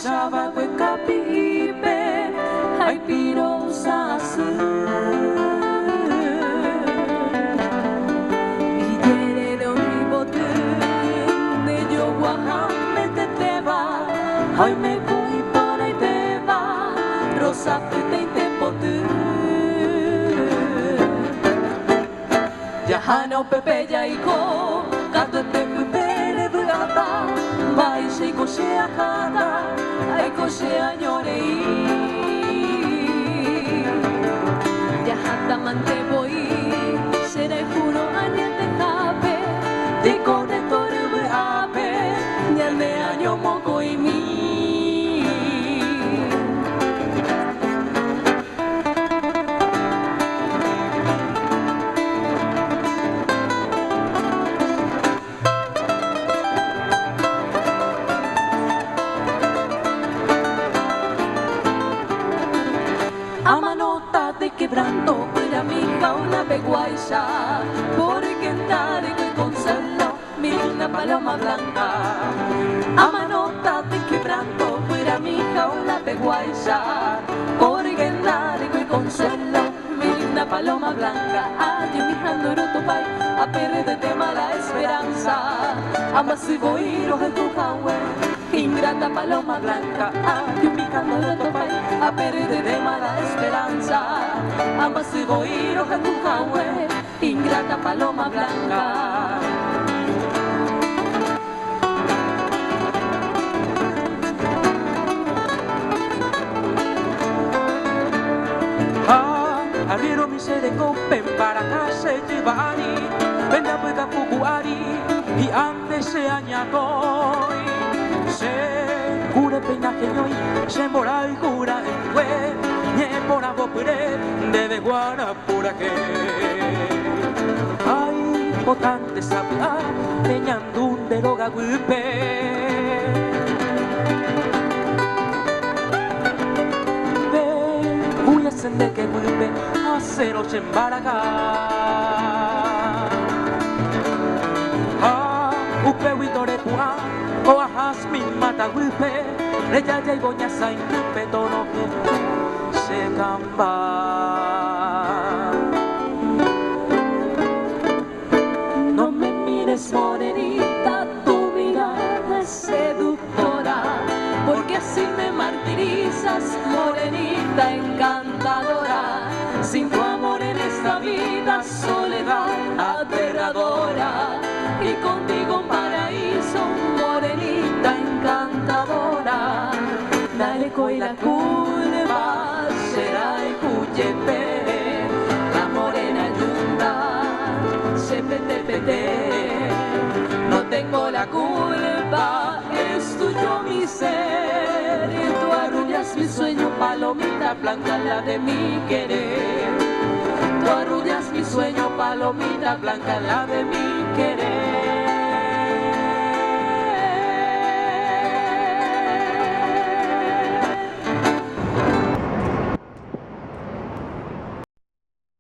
Shaba Wekapipe, I Piro Sasu. Ijere de Oribotu, de Yoguahame te Teba, hoy me kui pone Teba, Rosa te potu. Yahano Pepe Yaiko, Kato te Pupere Buata, Vai se Koshea Hada, Ai Koshea Nyorei. Yahata Mante Boi, Serei Furo Aniete Habe, De Kone Toru Habe, Nyane Año Moko y Mi. Amanota de quebranto, para mi una peguaisa, porque andar y consuelo, mi linda paloma blanca. Amanota de quebranto, para mi una peguaisa, porque andar y consuelo, mi linda paloma blanca. Ay, mi handoroto pai, a perder de mala esperanza, ambas si voy rojo en tu jaue. Ingrata paloma blanca, ay, mi candoroto pai, a perder de mala esperanza. Ambas si voy roja tu jaue, ingrata paloma blanca. Abrieron mi sede copen para casa y Chivani, venda pueda pucuari y antes se añacó. Se jure peinaje hoy, se mora y jura en hue, nie por abopure, de guara por aquel. Ay, potante sabia, peñandún de loga guipe. Voy a sende que guipe, acero se embaraga. Upe huitore pua, coajas mi mata guipe, ella ya y boña sain guipe tono que se camba. No me mires morenita, tu mirada es seductora, porque así me martirizas, morenita encantadora. Sin tu amor en esta vida, soledad aterradora, y contigo un paraíso, morenita encantadora. Dale coi la curva, será el cuyepe, la morena yunda, se pete. No tengo la culpa, es tuyo mi ser, y tú arrullas mi sueño, palomita blanca, la de mi querer. Tú arrullas mi sueño, palomita blanca, la de mi querer.